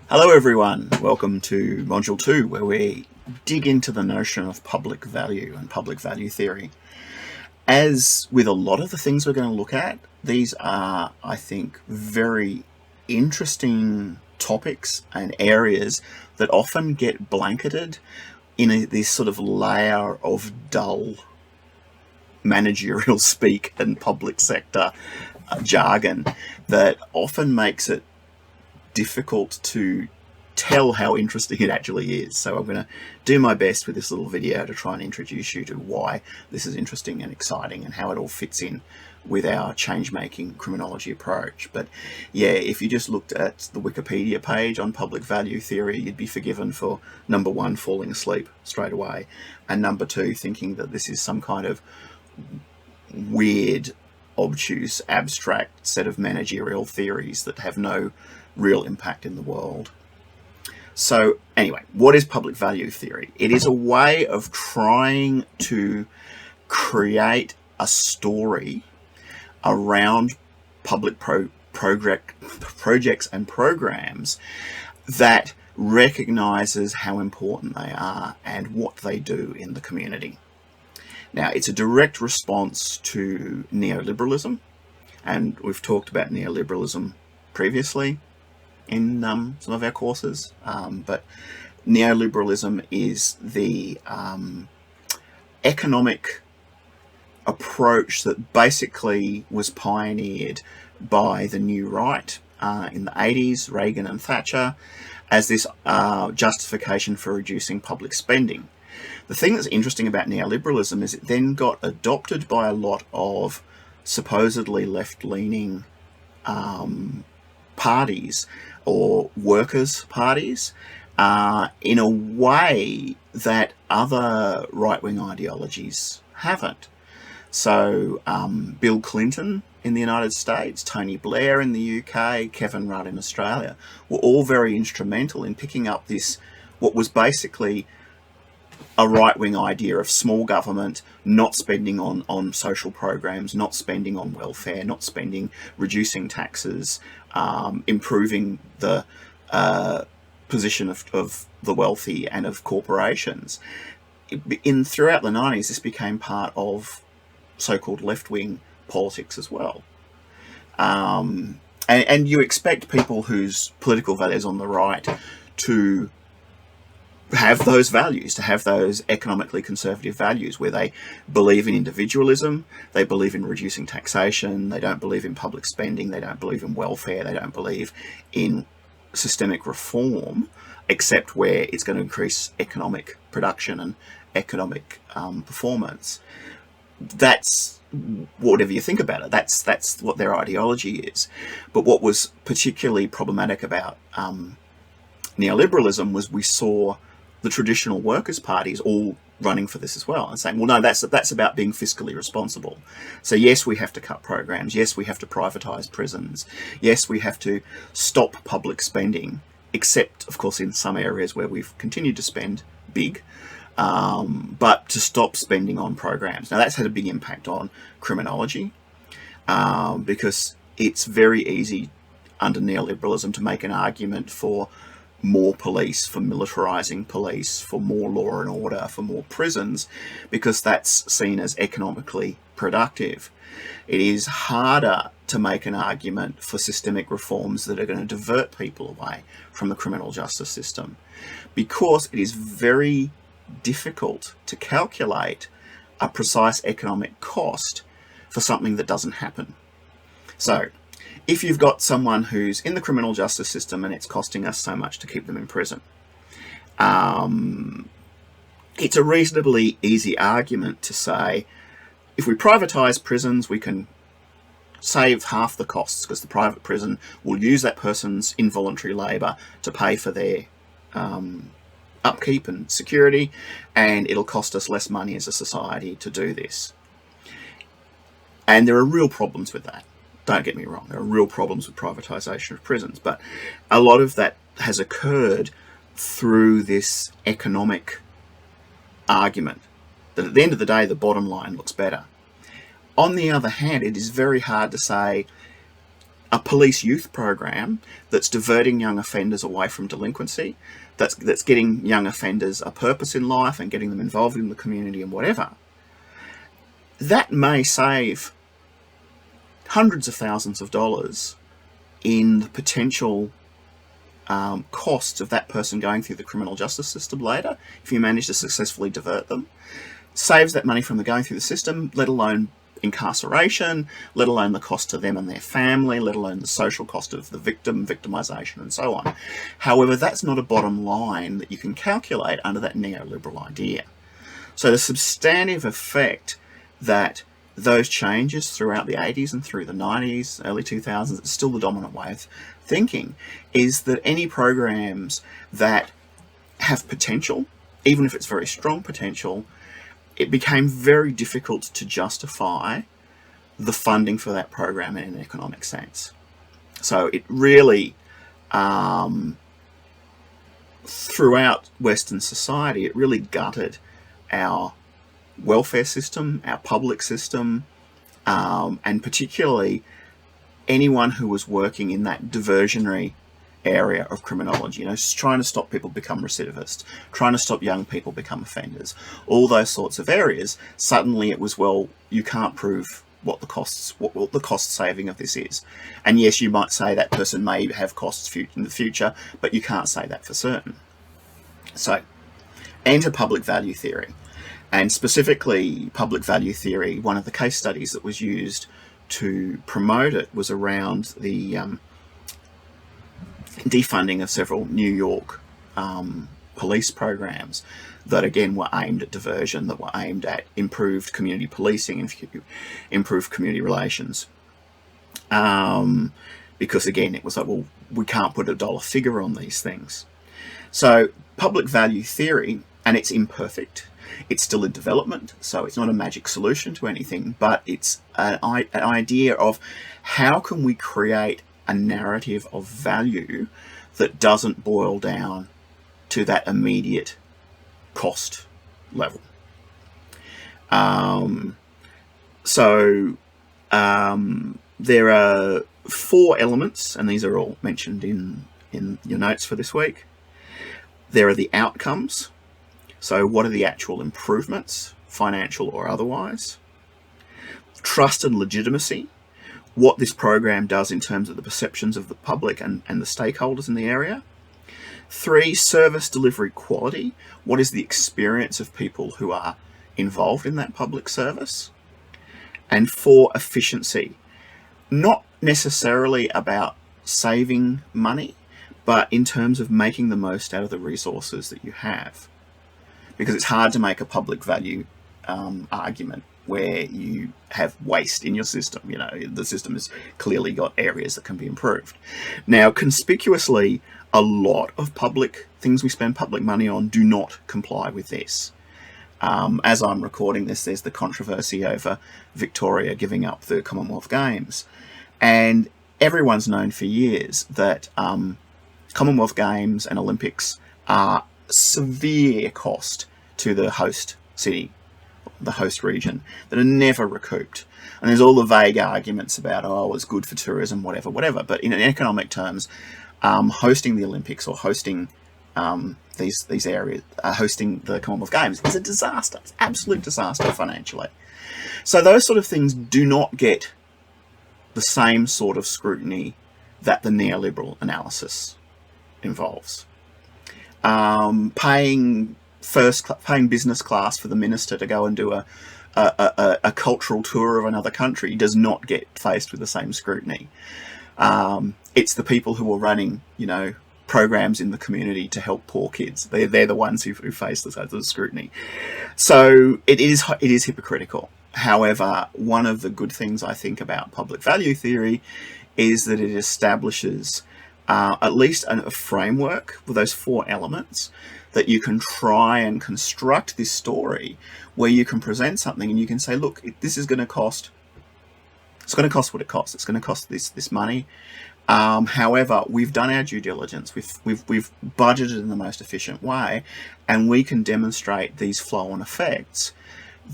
Hello everyone, welcome to Module 2 where we dig into the notion of public value and public value theory. As with a lot of the things we're going to look at, these are, I think, very interesting topics and areas that often get blanketed in this sort of layer of dull managerial speak and public sector jargon that often makes it difficult to tell how interesting it actually is. So I'm going to do my best with this little video to try and introduce you to why this is interesting and exciting and how it all fits in with our change-making criminology approach. But yeah, if you just looked at the Wikipedia page on public value theory, you'd be forgiven for number one, falling asleep straight away, and number two, thinking that this is some kind of weird, obtuse, abstract set of managerial theories that have no real impact in the world. So anyway, what is public value theory? It is a way of trying to create a story around public projects and programs that recognizes how important they are and what they do in the community. Now, it's a direct response to neoliberalism, and we've talked about neoliberalism previously in some of our courses, but neoliberalism is the economic approach that basically was pioneered by the New Right in the 80s, Reagan and Thatcher, as this justification for reducing public spending. The thing that's interesting about neoliberalism is it then got adopted by a lot of supposedly left-leaning parties or workers' parties in a way that other right-wing ideologies haven't. So Bill Clinton in the United States, Tony Blair in the UK, Kevin Rudd in Australia were all very instrumental in picking up this, what was basically a right-wing idea of small government, not spending on social programs, not spending on welfare, not spending, reducing taxes, improving the position of the wealthy and of corporations. Throughout the 90s, this became part of so-called left-wing politics as well. And you expect people whose political values on the right to have those values, to have those economically conservative values where they believe in individualism, they believe in reducing taxation, they don't believe in public spending, they don't believe in welfare, they don't believe in systemic reform, except where it's going to increase economic production and economic performance. That's, whatever you think about it, that's what their ideology is. But what was particularly problematic about neoliberalism was we saw the traditional workers' parties all running for this as well and saying, well, no, that's about being fiscally responsible. So yes, we have to cut programs. Yes, we have to privatize prisons. Yes, we have to stop public spending, except, of course, in some areas where we've continued to spend big, but to stop spending on programs. Now, that's had a big impact on criminology because it's very easy under neoliberalism to make an argument for more police, for militarizing police, for more law and order, for more prisons, because that's seen as economically productive. It is harder to make an argument for systemic reforms that are going to divert people away from the criminal justice system, because it is very difficult to calculate a precise economic cost for something that doesn't happen. So if you've got someone who's in the criminal justice system and it's costing us so much to keep them in prison, it's a reasonably easy argument to say, if we privatise prisons, we can save half the costs because the private prison will use that person's involuntary labour to pay for their upkeep and security, and it'll cost us less money as a society to do this. And there are real problems with that. Don't get me wrong, there are real problems with privatisation of prisons, but a lot of that has occurred through this economic argument that at the end of the day, the bottom line looks better. On the other hand, it is very hard to say a police youth program that's diverting young offenders away from delinquency, that's getting young offenders a purpose in life and getting them involved in the community and whatever, that may save hundreds of thousands of dollars in the potential costs of that person going through the criminal justice system later, if you manage to successfully divert them. Saves that money from the going through the system, let alone incarceration, let alone the cost to them and their family, let alone the social cost of the victimization and so on. However, that's not a bottom line that you can calculate under that neoliberal idea. So the substantive effect that those changes throughout the 80s and through the 90s, early 2000s, it's still the dominant way of thinking, is that any programs that have potential, even if it's very strong potential, it became very difficult to justify the funding for that program in an economic sense. So it really, throughout Western society, it really gutted our welfare system, our public system, and particularly anyone who was working in that diversionary area of criminology, trying to stop people become recidivists, trying to stop young people become offenders, all those sorts of areas. Suddenly it was, well, you can't prove what the cost saving of this is. And yes, you might say that person may have costs in the future, but you can't say that for certain. So enter public value theory. And specifically public value theory, one of the case studies that was used to promote it was around the defunding of several New York police programs that again were aimed at diversion, that were aimed at improved community policing and improved community relations. Because again, it was like, well, we can't put a dollar figure on these things. So public value theory, and it's imperfect, it's still in development, so it's not a magic solution to anything, but it's an idea of how can we create a narrative of value that doesn't boil down to that immediate cost level. There are 4 elements, and these are all mentioned in your notes for this week. There are the outcomes. So what are the actual improvements, financial or otherwise? Trust and legitimacy, what this program does in terms of the perceptions of the public and the stakeholders in the area. 3, service delivery quality, what is the experience of people who are involved in that public service? And 4, efficiency, not necessarily about saving money, but in terms of making the most out of the resources that you have. Because it's hard to make a public value argument where you have waste in your system. The system has clearly got areas that can be improved. Now, conspicuously, a lot of public things we spend public money on do not comply with this. As I'm recording this, there's the controversy over Victoria giving up the Commonwealth Games. And everyone's known for years that Commonwealth Games and Olympics are severe cost to the host city, the host region, that are never recouped. And there's all the vague arguments about, it's good for tourism, whatever. But in economic terms, hosting the Olympics or hosting these areas, hosting the Commonwealth Games is a disaster. It's an absolute disaster financially. So those sort of things do not get the same sort of scrutiny that the neoliberal analysis involves. Paying business class for the minister to go and do a cultural tour of another country does not get faced with the same scrutiny. It's the people who are running, programs in the community to help poor kids. They're the ones who face the scrutiny. So it is hypocritical. However, one of the good things I think about public value theory is that it establishes at least a framework with those 4 elements that you can try and construct this story where you can present something and you can say, look, this is going to cost, it's going to cost what it costs. It's going to cost this money. However, we've done our due diligence. We've budgeted in the most efficient way, and we can demonstrate these flow-on effects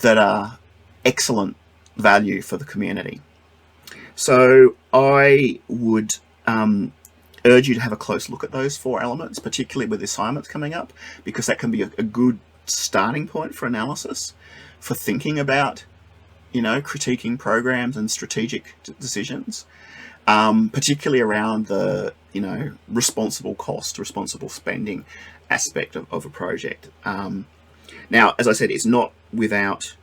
that are excellent value for the community. So I would urge you to have a close look at those 4 elements, particularly with the assignments coming up, because that can be a good starting point for analysis, for thinking about, critiquing programs and strategic decisions, particularly around the, responsible cost, responsible spending aspect of a project. Now, as I said, it's not without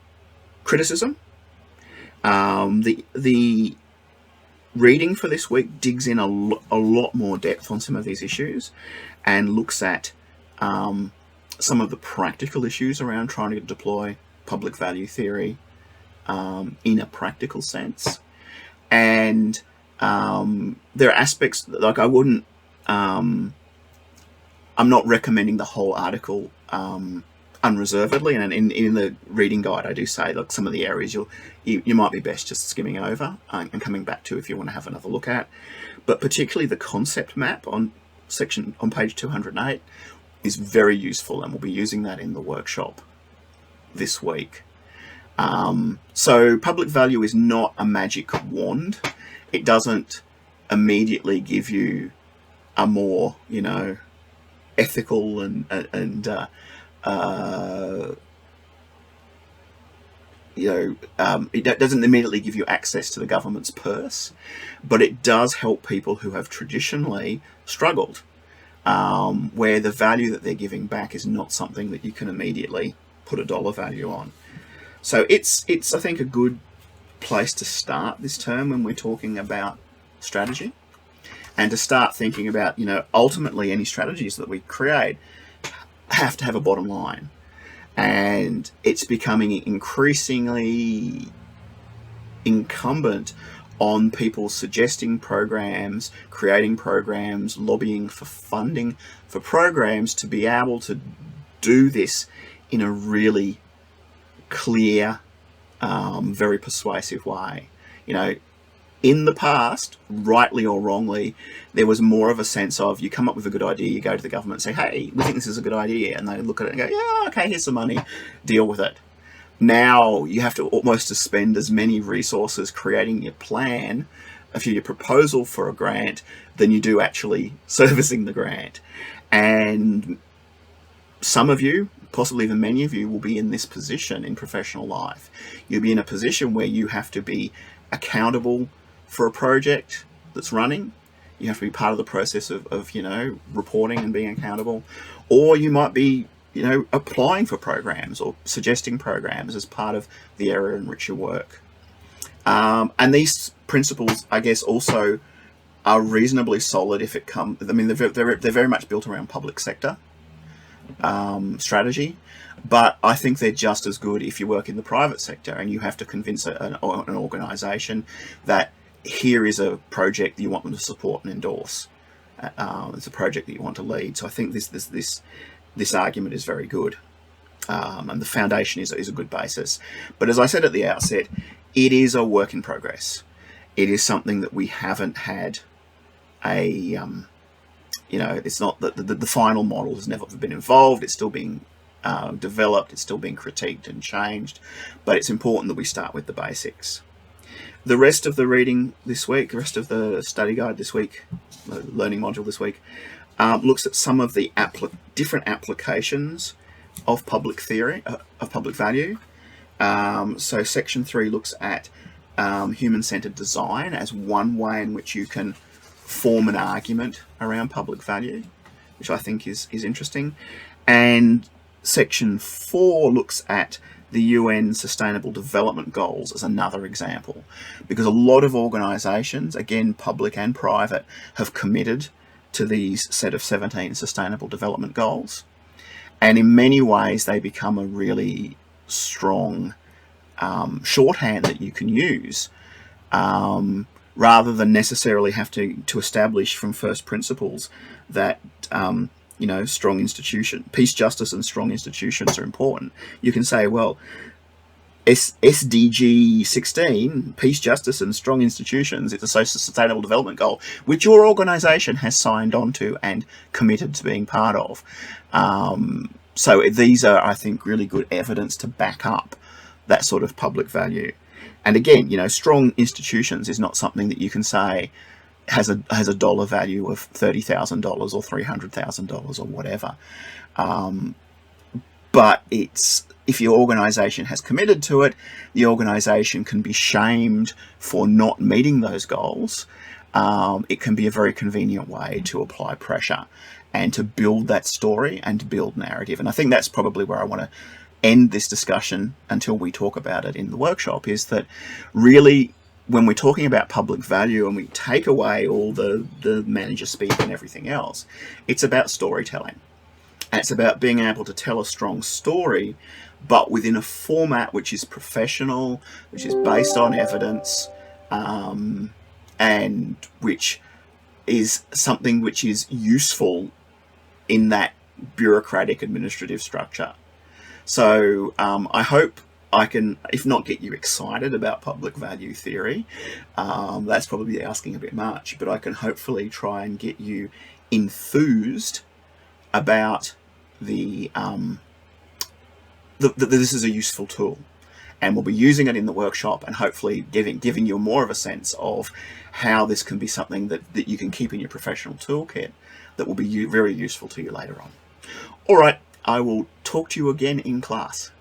criticism. The reading for this week digs in a lot more depth on some of these issues and looks at some of the practical issues around trying to deploy public value theory in a practical sense. And there are aspects, like I wouldn't, I'm not recommending the whole article unreservedly, and in the reading guide I do say, look, some of the areas you might be best just skimming over and coming back to if you want to have another look at. But particularly the concept map on page 208 is very useful, and we'll be using that in the workshop this week. So public value is not a magic wand. It doesn't immediately give you a more, ethical and it doesn't immediately give you access to the government's purse, but it does help people who have traditionally struggled, where the value that they're giving back is not something that you can immediately put a dollar value on. So it's I think a good place to start this term when we're talking about strategy, and to start thinking about, ultimately any strategies that we create have to have a bottom line. And it's becoming increasingly incumbent on people suggesting programs, creating programs, lobbying for funding for programs to be able to do this in a really clear, very persuasive way. In the past, rightly or wrongly, there was more of a sense of, you come up with a good idea, you go to the government and say, hey, we think this is a good idea, and they look at it and go, yeah, okay, here's some money, deal with it. Now you have to almost spend as many resources creating your plan, your proposal for a grant, than you do actually servicing the grant. And some of you, possibly even many of you, will be in this position in professional life. You'll be in a position where you have to be accountable for a project that's running. You have to be part of the process of reporting and being accountable. Or you might be, applying for programs or suggesting programs as part of the area in which you work. And these principles, I guess, also are reasonably solid if it comes, they're very much built around public sector strategy, but I think they're just as good if you work in the private sector and you have to convince an organisation that here is a project that you want them to support and endorse. It's a project that you want to lead. So I think this argument is very good, and the foundation is a good basis. But as I said at the outset, it is a work in progress. It is something that we haven't had it's not that the final model has never been involved. It's still being developed. It's still being critiqued and changed. But it's important that we start with the basics. The rest of the reading this week, the rest of the study guide this week, the learning module this week, looks at some of the different applications of public theory, of public value. So section 3 looks at human-centered design as one way in which you can form an argument around public value, which I think is interesting. And section 4 looks at the UN Sustainable Development Goals as another example, because a lot of organisations, again public and private, have committed to these set of 17 Sustainable Development Goals, and in many ways they become a really strong shorthand that you can use, rather than necessarily have to establish from first principles that strong peace, justice and strong institutions are important. You can say, well, SDG 16, peace, justice and strong institutions, it's a sustainable development goal, which your organisation has signed on to and committed to being part of. So these are, I think, really good evidence to back up that sort of public value. And again, strong institutions is not something that you can say has a dollar value of $30,000 or $300,000 or whatever. But if your organisation has committed to it, the organisation can be shamed for not meeting those goals. It can be a very convenient way to apply pressure and to build that story and to build narrative. And I think that's probably where I want to end this discussion until we talk about it in the workshop, is that really when we're talking about public value and we take away all the manager speak and everything else, it's about storytelling. And it's about being able to tell a strong story, but within a format which is professional, which is based on evidence, and which is something which is useful in that bureaucratic administrative structure. So I hope I can, if not get you excited about public value theory, that's probably asking a bit much, but I can hopefully try and get you enthused about this is a useful tool, and we'll be using it in the workshop and hopefully giving you more of a sense of how this can be something that you can keep in your professional toolkit that will be very useful to you later on. All right, I will talk to you again in class.